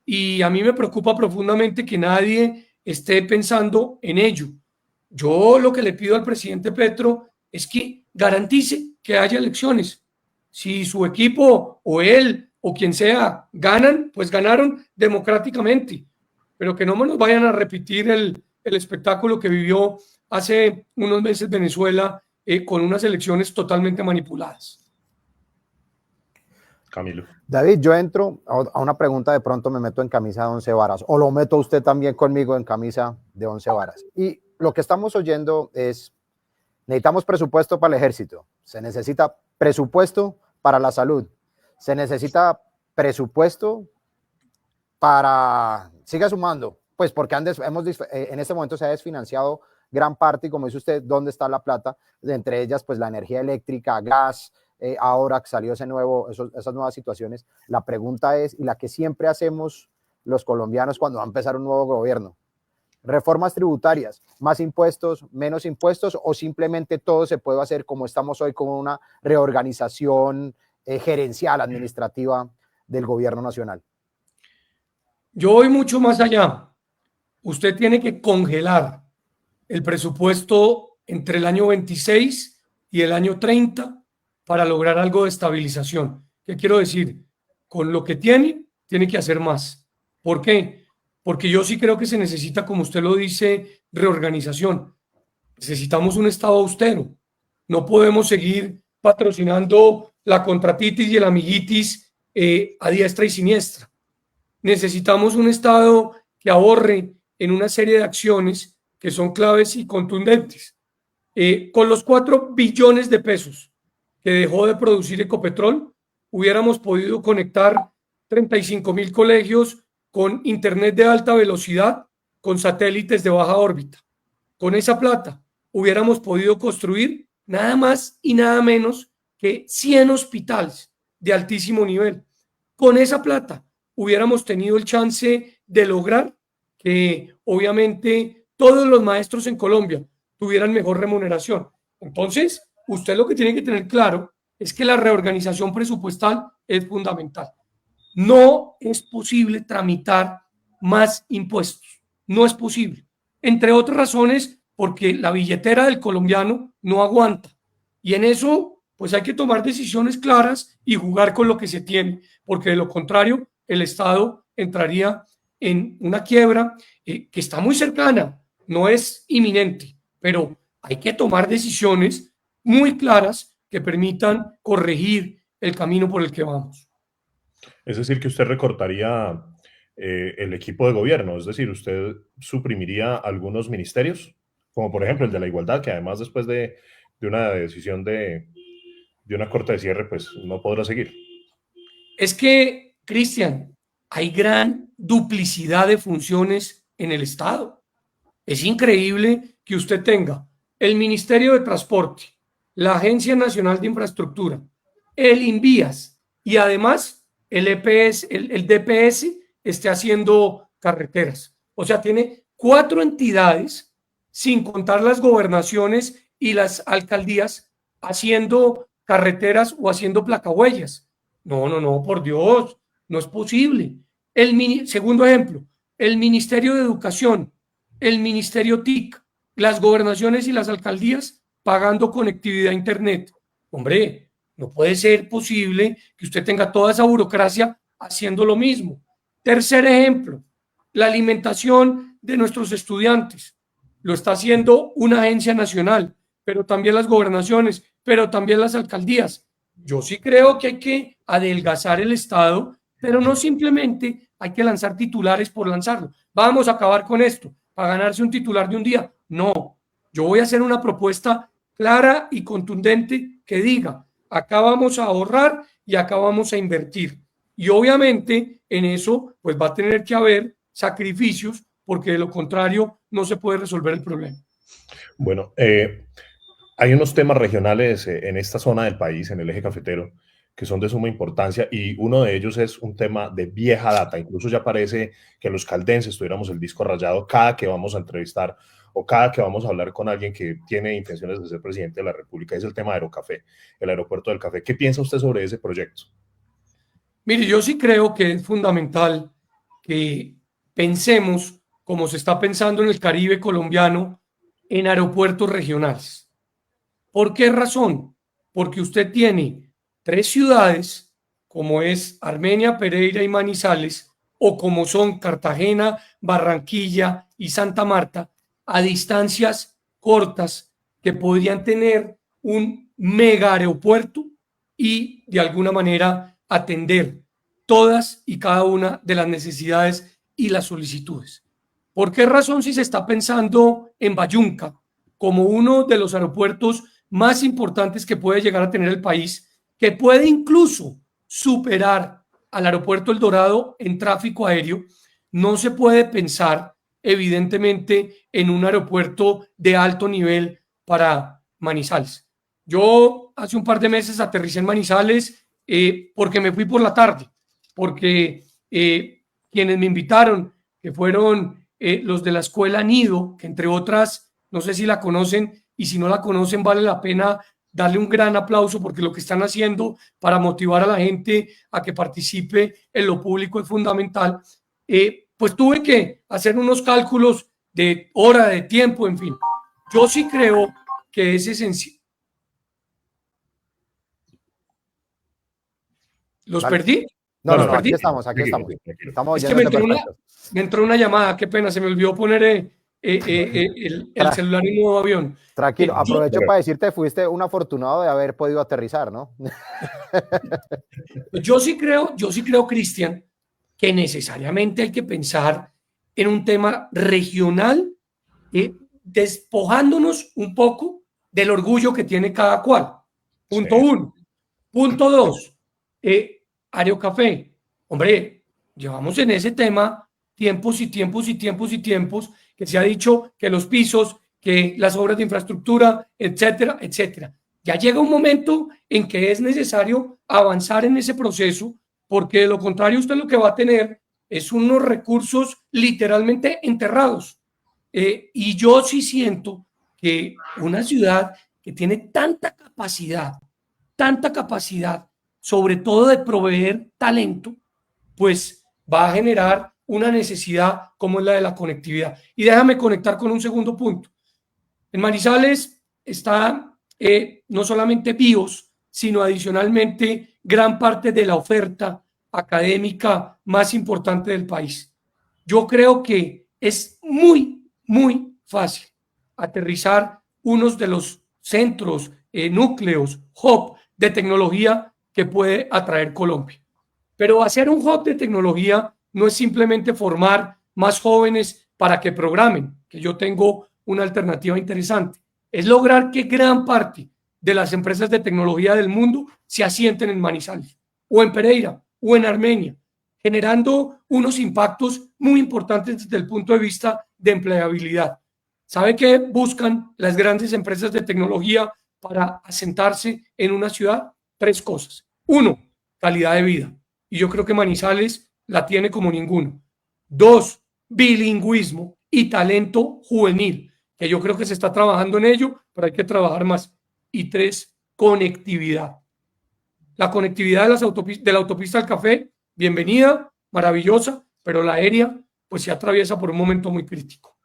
y a mí me preocupa profundamente que nadie esté pensando en ello. Yo lo que le pido al presidente Petro es que garantice que haya elecciones. Si su equipo o él o quien sea ganan, pues ganaron democráticamente, pero que no nos vayan a repetir el espectáculo que vivió hace unos meses Venezuela con unas elecciones totalmente manipuladas. Camilo. David, yo entro a una pregunta, de pronto me meto en camisa de 11 varas, o lo meto usted también conmigo en camisa de 11 varas. Y lo que estamos oyendo es, necesitamos presupuesto para el ejército, se necesita presupuesto para la salud, se necesita presupuesto para, siga sumando, pues porque en este momento se ha desfinanciado gran parte y como dice usted, ¿dónde está la plata? Entre ellas, pues la energía eléctrica, gas, ahora que salió esas nuevas situaciones. La pregunta es, y la que siempre hacemos los colombianos cuando va a empezar un nuevo gobierno, reformas tributarias, más impuestos, menos impuestos, o simplemente todo se puede hacer como estamos hoy con una reorganización gerencial, administrativa del gobierno nacional. Yo voy mucho más allá. Usted tiene que congelar el presupuesto entre el año 26 y el año 30 para lograr algo de estabilización. ¿Qué quiero decir? Con lo que tiene que hacer más. ¿Por qué? Porque yo sí creo que se necesita, como usted lo dice, reorganización. Necesitamos un Estado austero. No podemos seguir patrocinando la contratitis y el amiguitis a diestra y siniestra. Necesitamos un Estado que ahorre en una serie de acciones que son claves y contundentes. Con los 4 billones de pesos que dejó de producir Ecopetrol, hubiéramos podido conectar 35,000 colegios con internet de alta velocidad, con satélites de baja órbita. Con esa plata hubiéramos podido construir nada más y nada menos que 100 hospitales de altísimo nivel. Con esa plata hubiéramos tenido el chance de lograr que obviamente todos los maestros en Colombia tuvieran mejor remuneración. Entonces, usted lo que tiene que tener claro es que la reorganización presupuestal es fundamental. No es posible tramitar más impuestos, no es posible. Entre otras razones, porque la billetera del colombiano no aguanta. Y en eso, pues hay que tomar decisiones claras y jugar con lo que se tiene, porque de lo contrario, el Estado entraría en una quiebra que está muy cercana, no es inminente, pero hay que tomar decisiones muy claras que permitan corregir el camino por el que vamos. Es decir, que usted recortaría el equipo de gobierno, es decir, usted suprimiría algunos ministerios, como por ejemplo el de la igualdad, que además después de una decisión de una corte de cierre, pues no podrá seguir. Es que, Cristian, hay gran duplicidad de funciones en el Estado. Es increíble que usted tenga el Ministerio de Transporte, la Agencia Nacional de Infraestructura, el INVIAS y además el EPS, el DPS esté haciendo carreteras. O sea, tiene 4 entidades, sin contar las gobernaciones y las alcaldías, haciendo carreteras o haciendo placahuellas. No, por Dios, no es posible. Segundo ejemplo, el Ministerio de Educación, el Ministerio TIC, las gobernaciones y las alcaldías pagando conectividad a Internet. Hombre, no puede ser posible que usted tenga toda esa burocracia haciendo lo mismo. Tercer ejemplo, la alimentación de nuestros estudiantes. lo está haciendo una agencia nacional, pero también las gobernaciones, pero también las alcaldías. Yo sí creo que hay que adelgazar el Estado, pero no simplemente hay que lanzar titulares por lanzarlo. Vamos a acabar con esto para ganarse un titular de un día. No, yo voy a hacer una propuesta clara y contundente que diga, acá vamos a ahorrar y acá vamos a invertir. Y obviamente en eso pues va a tener que haber sacrificios porque de lo contrario no se puede resolver el problema. Bueno, hay unos temas regionales en esta zona del país, en el eje cafetero, que son de suma importancia y uno de ellos es un tema de vieja data. Incluso ya parece que los caldenses tuviéramos el disco rayado cada que vamos a entrevistar o cada que vamos a hablar con alguien que tiene intenciones de ser presidente de la República. Es el tema de Aerocafé, el aeropuerto del café. ¿Qué piensa usted sobre ese proyecto? Mire, yo sí creo que es fundamental que pensemos, como se está pensando en el Caribe colombiano, en aeropuertos regionales. ¿Por qué razón? Porque usted tiene 3 ciudades, como es Armenia, Pereira y Manizales, o como son Cartagena, Barranquilla y Santa Marta, a distancias cortas que podrían tener un mega aeropuerto y de alguna manera atender todas y cada una de las necesidades y las solicitudes. ¿Por qué razón si se está pensando en Bayunca como uno de los aeropuertos más importantes que puede llegar a tener el país, que puede incluso superar al aeropuerto El Dorado en tráfico aéreo? No se puede pensar evidentemente en un aeropuerto de alto nivel para Manizales. Yo hace un par de meses aterricé en Manizales porque me fui por la tarde, porque quienes me invitaron, que fueron los de la escuela Nido, que entre otras, no sé si la conocen, y si no la conocen vale la pena darle un gran aplauso porque lo que están haciendo para motivar a la gente a que participe en lo público es fundamental. Pues tuve que hacer unos cálculos de hora, de tiempo, en fin. Yo sí creo que es esencial. ¿Los Vale. perdí? No, ¿Los aquí perdí? estamos. Estamos Es que me entró una llamada, qué pena, se me olvidó poner el celular en modo avión. Tranquilo, aprovecho para decirte, fuiste un afortunado de haber podido aterrizar, ¿no? Yo sí creo, Cristian, que necesariamente hay que pensar en un tema regional, despojándonos un poco del orgullo que tiene cada cual. Punto 1. Punto 2. Aerocafé. Hombre, llevamos en ese tema tiempos y tiempos y tiempos y tiempos que se ha dicho que los pisos, que las obras de infraestructura, etcétera, etcétera. Ya llega un momento en que es necesario avanzar en ese proceso, porque de lo contrario usted lo que va a tener es unos recursos literalmente enterrados. Y yo sí siento que una ciudad que tiene tanta capacidad, sobre todo de proveer talento, pues va a generar una necesidad como es la de la conectividad. Y déjame conectar con un segundo punto. En Manizales está no solamente BIOS, sino adicionalmente gran parte de la oferta académica más importante del país. Yo creo que es muy, muy fácil aterrizar unos de los centros, núcleos, hub de tecnología que puede atraer Colombia. Pero hacer un hub de tecnología no es simplemente formar más jóvenes para que programen, que yo tengo una alternativa interesante. Es lograr que gran parte de las empresas de tecnología del mundo se asienten en Manizales, o en Pereira, o en Armenia, generando unos impactos muy importantes desde el punto de vista de empleabilidad. ¿Sabe qué buscan las grandes empresas de tecnología para asentarse en una ciudad? 3 cosas. 1, calidad de vida. Y yo creo que Manizales la tiene como ninguno. 2, bilingüismo y talento juvenil, que yo creo que se está trabajando en ello, pero hay que trabajar más. Y 3, conectividad. La conectividad de la autopista del Café, bienvenida, maravillosa, pero la aérea pues se atraviesa por un momento muy crítico.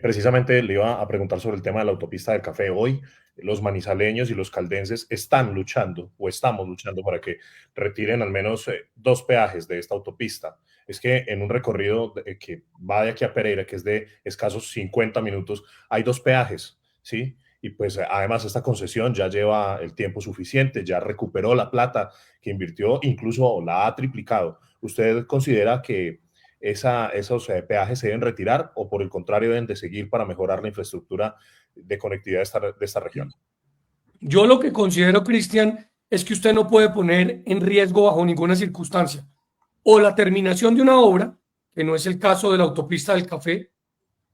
Precisamente le iba a preguntar sobre el tema de la autopista del café. Hoy los manizaleños y los caldenses están luchando o estamos luchando para que retiren al menos dos peajes de esta autopista. Es que en un recorrido que va de aquí a Pereira, que es de escasos 50 minutos, hay dos peajes, ¿sí? Y pues además esta concesión ya lleva el tiempo suficiente, ya recuperó la plata que invirtió, incluso la ha triplicado. ¿Usted considera que esos peajes se deben retirar o por el contrario deben de seguir para mejorar la infraestructura de conectividad de esta región? Yo lo que considero, Cristian, es que usted no puede poner en riesgo bajo ninguna circunstancia o la terminación de una obra, que no es el caso de la autopista del café,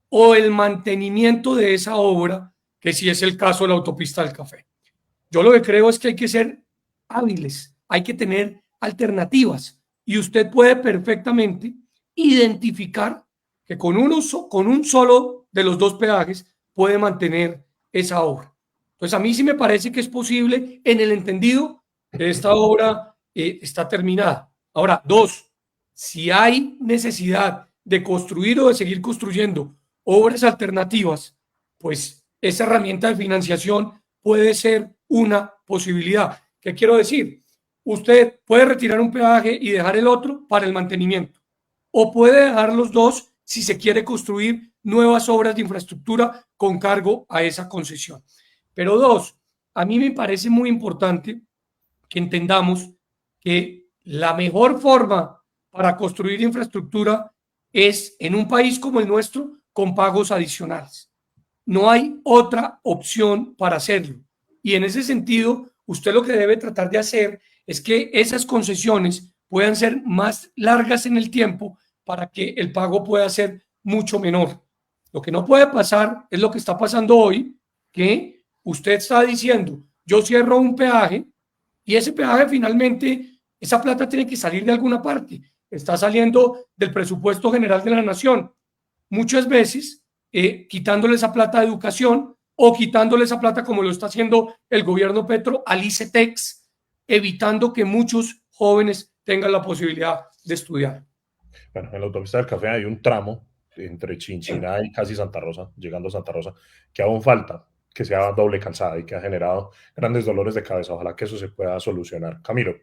o el mantenimiento de esa obra, que sí es el caso de la autopista del café. Yo lo que creo es que hay que ser hábiles, hay que tener alternativas y usted puede perfectamente identificar que con un solo de los dos peajes puede mantener esa obra. Entonces a mí sí me parece que es posible en el entendido que esta obra está terminada. Ahora, dos, si hay necesidad de construir o de seguir construyendo obras alternativas, pues esa herramienta de financiación puede ser una posibilidad. ¿Qué quiero decir? Usted puede retirar un peaje y dejar el otro para el mantenimiento, o puede dejar los dos si se quiere construir nuevas obras de infraestructura con cargo a esa concesión. Pero dos, a mí me parece muy importante que entendamos que la mejor forma para construir infraestructura es en un país como el nuestro con pagos adicionales. No hay otra opción para hacerlo. Y en ese sentido, usted lo que debe tratar de hacer es que esas concesiones puedan ser más largas en el tiempo para que el pago pueda ser mucho menor. Lo que no puede pasar es lo que está pasando hoy, que usted está diciendo, yo cierro un peaje y ese peaje finalmente, esa plata tiene que salir de alguna parte. Está saliendo del presupuesto general de la nación. Muchas veces quitándole esa plata de educación o quitándole esa plata como lo está haciendo el gobierno Petro al ICETEX, evitando que muchos jóvenes tengan la posibilidad de estudiar. Bueno, en la autopista del café hay un tramo entre Chinchiná y casi Santa Rosa, llegando a Santa Rosa, que aún falta que sea doble calzada y que ha generado grandes dolores de cabeza. Ojalá que eso se pueda solucionar. Camilo.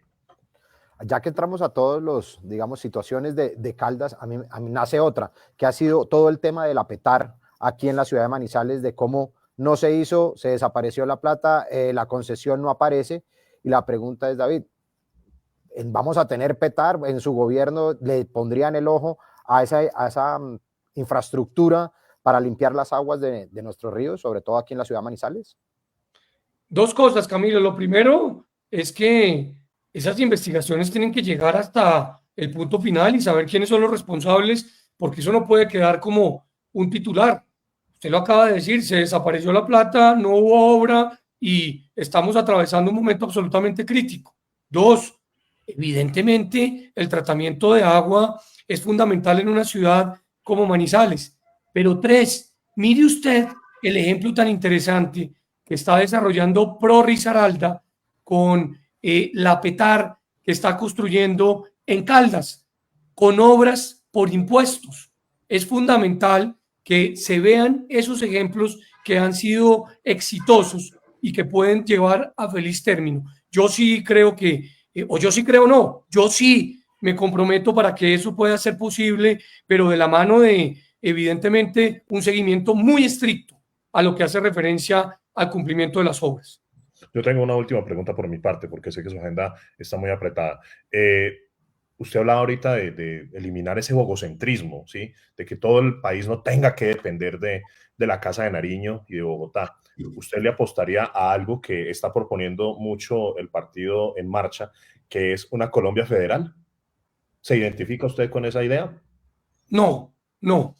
Ya que entramos a todos los, digamos, situaciones de Caldas, a mí nace otra, que ha sido todo el tema del apetar aquí en la ciudad de Manizales, de cómo no se hizo, se desapareció la plata, la concesión no aparece, y la pregunta es, David, ¿vamos a tener petar? ¿En su gobierno le pondrían el ojo a esa infraestructura para limpiar las aguas de nuestros ríos, sobre todo aquí en la ciudad de Manizales? Dos cosas, Camilo. Lo primero es que esas investigaciones tienen que llegar hasta el punto final y saber quiénes son los responsables, porque eso no puede quedar como un titular. Usted lo acaba de decir, se desapareció la plata, no hubo obra y estamos atravesando un momento absolutamente crítico. Dos, evidentemente el tratamiento de agua es fundamental en una ciudad como Manizales. Pero tres, mire usted el ejemplo tan interesante que está desarrollando Pro Risaralda con la PETAR que está construyendo en Caldas, con obras por impuestos. Es fundamental que se vean esos ejemplos que han sido exitosos y que pueden llevar a feliz término. Yo sí creo que, o yo sí creo no, yo sí me comprometo para que eso pueda ser posible, pero de la mano de, evidentemente, un seguimiento muy estricto a lo que hace referencia al cumplimiento de las obras. Yo tengo una última pregunta por mi parte, porque sé que su agenda está muy apretada. Usted hablaba ahorita de eliminar ese bogocentrismo, ¿sí? De que todo el país no tenga que depender de la Casa de Nariño y de Bogotá. ¿Usted le apostaría a algo que está proponiendo mucho el partido En Marcha, que es una Colombia federal? ¿Se identifica usted con esa idea? No, no.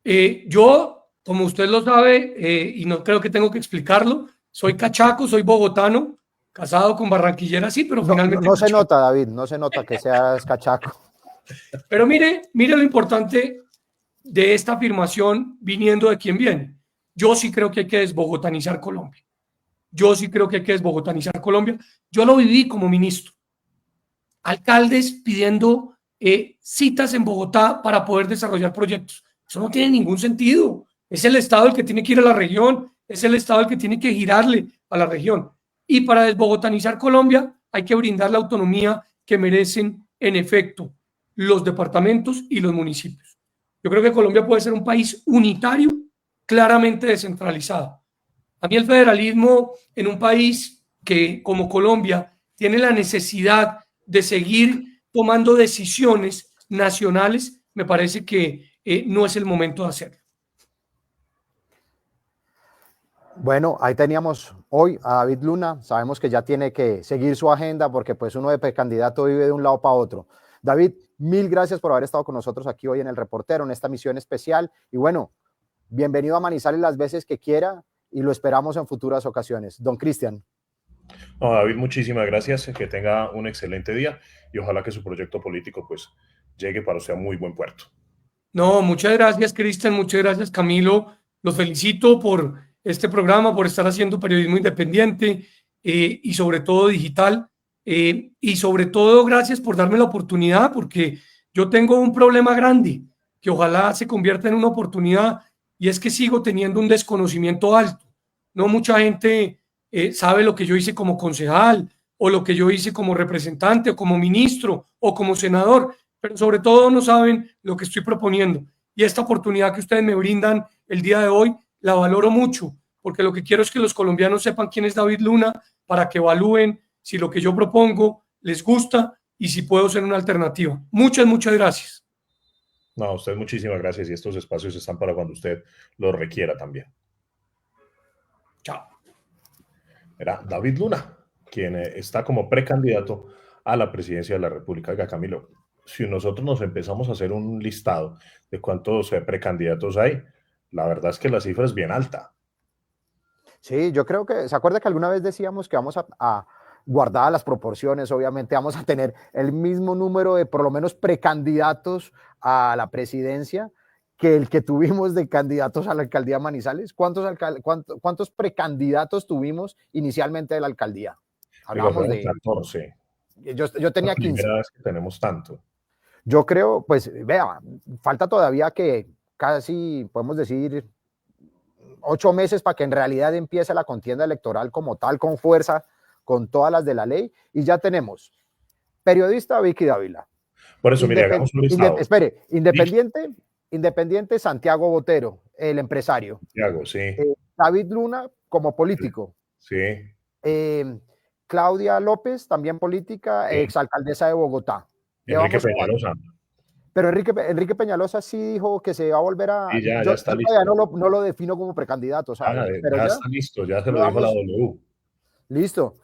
Yo, como usted lo sabe, y no creo que tengo que explicarlo, soy cachaco, soy bogotano, casado con barranquillera, sí, pero finalmente No se nota, David, no se nota que seas cachaco. Pero mire lo importante de esta afirmación viniendo de quien viene. Yo sí creo que hay que desbogotanizar Colombia. Yo sí creo que hay que desbogotanizar Colombia. Yo lo viví como ministro. Alcaldes pidiendo citas en Bogotá para poder desarrollar proyectos. Eso no tiene ningún sentido. Es el Estado el que tiene que ir a la región, es el Estado el que tiene que girarle a la región. Y para desbogotanizar Colombia hay que brindar la autonomía que merecen, en efecto, los departamentos y los municipios. Yo creo que Colombia puede ser un país unitario, claramente descentralizado. A mí el federalismo en un país que, como Colombia, tiene la necesidad de seguir tomando decisiones nacionales, me parece que no es el momento de hacerlo. Bueno, ahí teníamos hoy a David Luna. Sabemos que ya tiene que seguir su agenda porque pues uno de precandidato vive de un lado para otro. David, mil gracias por haber estado con nosotros aquí hoy en El Reportero, en esta misión especial. Y bueno, bienvenido a Manizales las veces que quiera y lo esperamos en futuras ocasiones. Don Cristian. No, David, muchísimas gracias, que tenga un excelente día y ojalá que su proyecto político pues llegue para usted a muy buen puerto. No, muchas gracias, Cristian, muchas gracias, Camilo. Los felicito por este programa, por estar haciendo periodismo independiente y sobre todo digital. Y sobre todo, gracias por darme la oportunidad, porque yo tengo un problema grande que ojalá se convierta en una oportunidad, y es que sigo teniendo un desconocimiento alto. No mucha gente sabe lo que yo hice como concejal, o lo que yo hice como representante, o como ministro, o como senador, pero sobre todo no saben lo que estoy proponiendo. Y esta oportunidad que ustedes me brindan el día de hoy, la valoro mucho, porque lo que quiero es que los colombianos sepan quién es David Luna, para que evalúen si lo que yo propongo les gusta y si puedo ser una alternativa. Muchas, muchas gracias. No, a usted muchísimas gracias y estos espacios están para cuando usted los requiera también. Chao. Era David Luna, quien está como precandidato a la presidencia de la República. Oiga, Camilo, si nosotros nos empezamos a hacer un listado de cuántos precandidatos hay, la verdad es que la cifra es bien alta. Sí, yo creo que, ¿se acuerda que alguna vez decíamos que vamos a guardar las proporciones? Obviamente vamos a tener el mismo número de por lo menos precandidatos a la presidencia que el que tuvimos de candidatos a la alcaldía de Manizales. ¿Cuántos precandidatos tuvimos inicialmente de la alcaldía? Hablábamos de 14. Yo tenía 15. Es la primera vez que tenemos tanto. Yo creo, pues, vea, falta todavía que casi, podemos decir, 8 meses para que en realidad empiece la contienda electoral como tal, con fuerza, con todas las de la ley, y ya tenemos periodista Vicky Dávila. Por eso, mire, hagamos un listado. Independiente Santiago Botero, el empresario. Santiago, sí. David Luna como político. Sí. Claudia López, también política, sí. Exalcaldesa de Bogotá. Enrique Peñalosa. Pero Enrique Peñalosa sí dijo que se va a volver a... Sí, ya está listo. Ya no lo defino como precandidato, ¿sabes? Pero ya está listo, ya se lo dijo la W. Listo.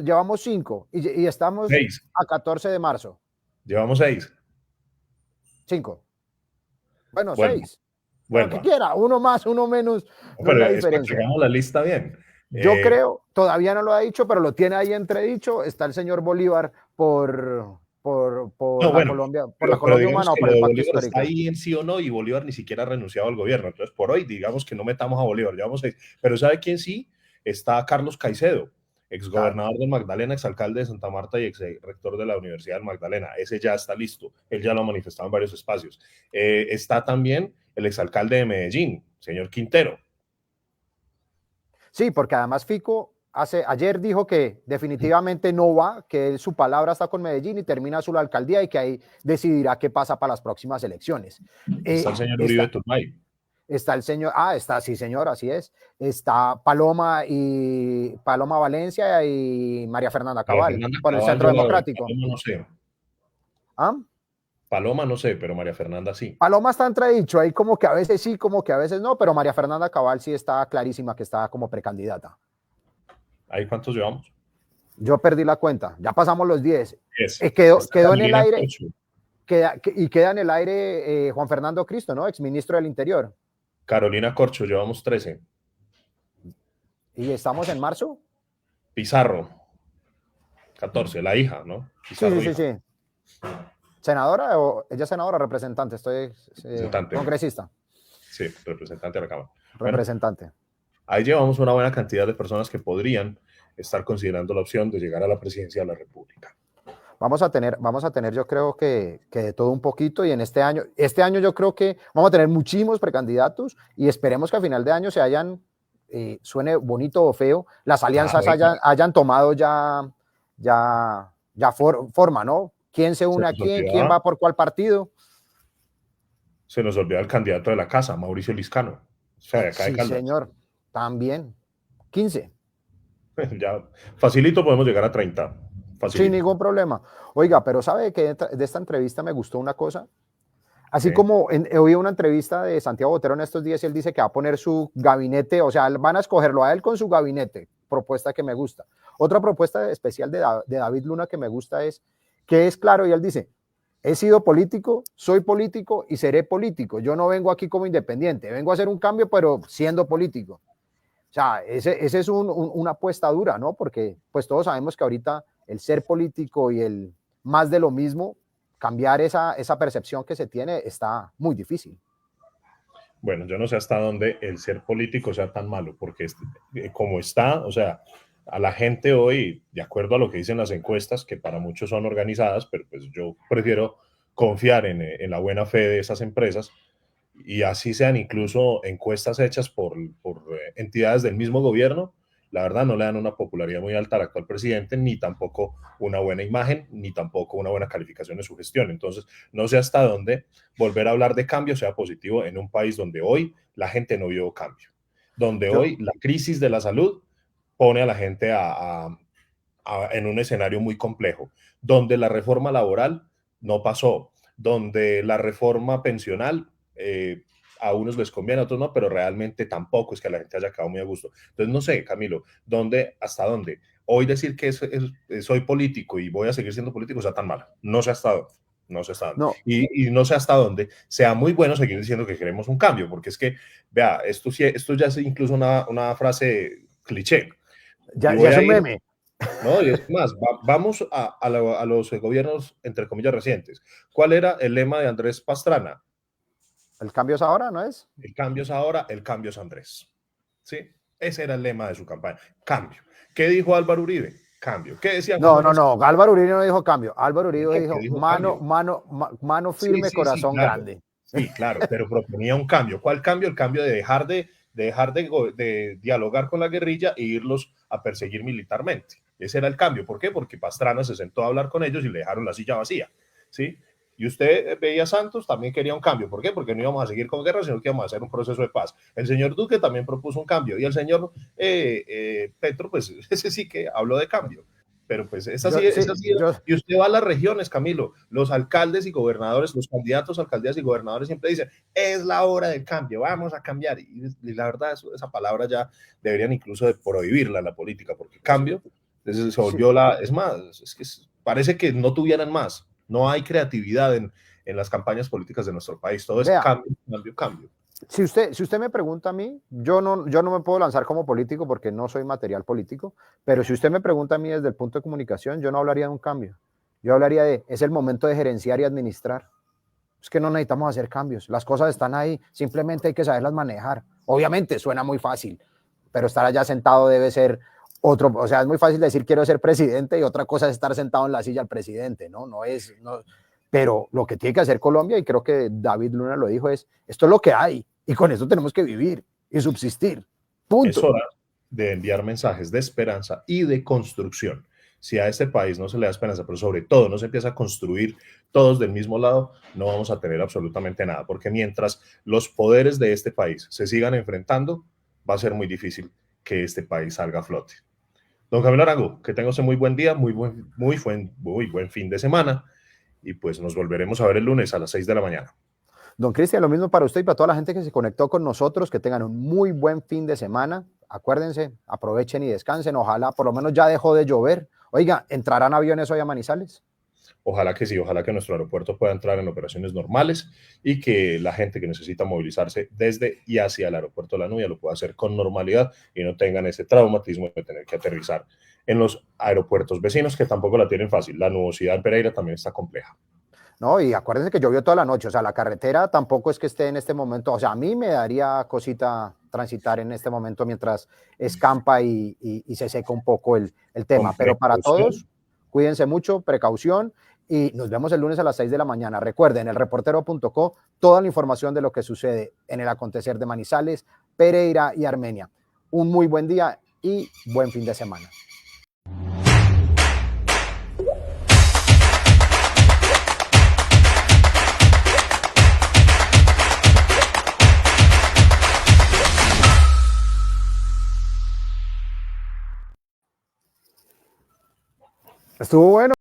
Llevamos 5 y estamos 6. A 14 de marzo. Llevamos 6. 5. Bueno, 6. Bueno, lo que quiera, uno más, uno menos. No pero es que llegamos la lista bien. Yo creo, todavía no lo ha dicho, pero lo tiene ahí entredicho. Está el señor Bolívar por Colombia, por la Colombia humana o por el pacto histórico. Está ahí en sí o no, y Bolívar ni siquiera ha renunciado al gobierno. Entonces, por hoy, digamos que no metamos a Bolívar, llevamos 6. Pero ¿sabe quién sí? Está Carlos Caicedo, exgobernador de Magdalena, exalcalde de Santa Marta y exrector de la Universidad de Magdalena. Ese ya está listo. Él ya lo ha manifestado en varios espacios. Está también el exalcalde de Medellín, señor Quintero. Sí, porque además Fico ayer dijo que definitivamente no va, que su palabra está con Medellín y termina su alcaldía y que ahí decidirá qué pasa para las próximas elecciones. Está el señor Uribe Turbay. Está el señor, sí señor, así es. Está Paloma Valencia y María Fernanda Cabal, por el Centro Democrático. Paloma no sé. ¿Ah? Paloma no sé, pero María Fernanda sí. Paloma está entredicho, ahí como que a veces sí, como que a veces no, pero María Fernanda Cabal sí está clarísima que está como precandidata. ¿Ahí cuántos llevamos? Yo perdí la cuenta, ya pasamos los 10. Yes. Quedó en el aire. Queda en el aire Juan Fernando Cristo, ¿no? Exministro del Interior. Carolina Corcho, llevamos 13. ¿Y estamos en marzo? Pizarro, 14, la hija, ¿no? Pizarro, sí. ¿Senadora o ella es senadora o representante? Estoy congresista. Sí, representante de la Cámara. Representante. Bueno, ahí llevamos una buena cantidad de personas que podrían estar considerando la opción de llegar a la presidencia de la República. Vamos a tener yo creo que de todo un poquito y en este año yo creo que vamos a tener muchísimos precandidatos y esperemos que a final de año se hayan, suene bonito o feo, las alianzas hayan tomado forma, ¿no? ¿Quién se une a quién va por cuál partido? Se nos olvida el candidato de la casa, Mauricio Liscano. O sea, de acá de Sí, señor, también. 15. Ya, facilito podemos llegar a 30. Facilito. Sin ningún problema. Oiga, pero ¿sabe que de esta entrevista me gustó una cosa? Así como oí una entrevista de Santiago Botero en estos días y él dice que va a poner su gabinete, o sea, van a escogerlo a él con su gabinete, propuesta que me gusta. Otra propuesta especial de David Luna que me gusta es que es claro y él dice, he sido político, soy político y seré político. Yo no vengo aquí como independiente, vengo a hacer un cambio, pero siendo político. O sea, ese es una apuesta dura, ¿no? Porque pues todos sabemos que ahorita el ser político y el más de lo mismo, cambiar esa percepción que se tiene está muy difícil. Bueno, yo no sé hasta dónde el ser político sea tan malo, porque como está, o sea, a la gente hoy, de acuerdo a lo que dicen las encuestas, que para muchos son organizadas, pero pues yo prefiero confiar en la buena fe de esas empresas, y así sean incluso encuestas hechas por entidades del mismo gobierno, la verdad no le dan una popularidad muy alta al actual presidente, ni tampoco una buena imagen, ni tampoco una buena calificación de su gestión. Entonces, no sé hasta dónde volver a hablar de cambio sea positivo en un país donde hoy la gente no vio cambio, donde hoy la crisis de la salud pone a la gente en un escenario muy complejo, donde la reforma laboral no pasó, donde la reforma pensional a unos les conviene, a otros no, pero realmente tampoco es que la gente haya quedado muy a gusto. Entonces, no sé, Camilo, ¿hasta dónde? Hoy decir que soy político y voy a seguir siendo político sea tan malo. No sé hasta dónde. No sé hasta dónde. No. Y no sé hasta dónde sea muy bueno seguir diciendo que queremos un cambio, porque es que, vea, esto ya es incluso una frase cliché. Ya es un meme. No, y es más, vamos a los gobiernos, entre comillas, recientes. ¿Cuál era el lema de Andrés Pastrana? El cambio es ahora, ¿no es? El cambio es ahora, el cambio es Andrés. ¿Sí? Ese era el lema de su campaña. Cambio. ¿Qué dijo Álvaro Uribe? Cambio. ¿Qué decía? No. Álvaro Uribe no dijo cambio. Álvaro Uribe dijo mano firme, sí, corazón claro. grande. Sí, claro, pero proponía un cambio. ¿Cuál cambio? El cambio de dejar de dialogar con la guerrilla e irlos a perseguir militarmente. Ese era el cambio. ¿Por qué? Porque Pastrana se sentó a hablar con ellos y le dejaron la silla vacía. ¿Sí? Y usted veía a Santos, también quería un cambio. ¿Por qué? Porque no íbamos a seguir con guerra, sino que íbamos a hacer un proceso de paz. El señor Duque también propuso un cambio. Y el señor Petro, pues ese sí que habló de cambio. Pero pues es así. Y usted va a las regiones, Camilo, los alcaldes y gobernadores, los candidatos a alcaldías y gobernadores siempre dicen, es la hora del cambio, vamos a cambiar. Y la verdad, esa palabra ya deberían incluso de prohibirla en la política, porque cambio se volvió es más, es que parece que no tuvieran más. No hay creatividad en las campañas políticas de nuestro país. Todo es cambio. Si usted me pregunta a mí, yo no me puedo lanzar como político porque no soy material político, pero si usted me pregunta a mí desde el punto de comunicación, yo no hablaría de un cambio. Yo hablaría es el momento de gerenciar y administrar. Es que no necesitamos hacer cambios. Las cosas están ahí, simplemente hay que saberlas manejar. Obviamente suena muy fácil, pero estar allá sentado debe ser otro, o sea, es muy fácil decir quiero ser presidente y otra cosa es estar sentado en la silla del presidente, ¿no? Pero lo que tiene que hacer Colombia, y creo que David Luna lo dijo, es esto es lo que hay y con eso tenemos que vivir y subsistir. Punto. Es hora de enviar mensajes de esperanza y de construcción. Si a este país no se le da esperanza, pero sobre todo no se empieza a construir todos del mismo lado, no vamos a tener absolutamente nada, porque mientras los poderes de este país se sigan enfrentando, va a ser muy difícil que este país salga a flote. Don Camilo Arango, que tenga usted muy buen día, muy buen fin de semana, y pues nos volveremos a ver el lunes a las 6 de la mañana. Don Cristian, lo mismo para usted y para toda la gente que se conectó con nosotros, que tengan un muy buen fin de semana. Acuérdense, aprovechen y descansen. Ojalá, por lo menos ya dejó de llover. Oiga, ¿entrarán aviones hoy a Manizales? Ojalá que sí, ojalá que nuestro aeropuerto pueda entrar en operaciones normales y que la gente que necesita movilizarse desde y hacia el aeropuerto de La Nubia lo pueda hacer con normalidad y no tengan ese traumatismo de tener que aterrizar en los aeropuertos vecinos, que tampoco la tienen fácil. La nubosidad en Pereira también está compleja. No, y acuérdense que llovió toda la noche, o sea, la carretera tampoco es que esté en este momento, o sea, a mí me daría cosita transitar en este momento mientras escampa y se seca un poco el tema, pero para todos, Cuídense mucho, precaución, y nos vemos el lunes a las 6 de la mañana. Recuerden, elreportero.co, toda la información de lo que sucede en el acontecer de Manizales, Pereira y Armenia. Un muy buen día y buen fin de semana. Estuvo bueno.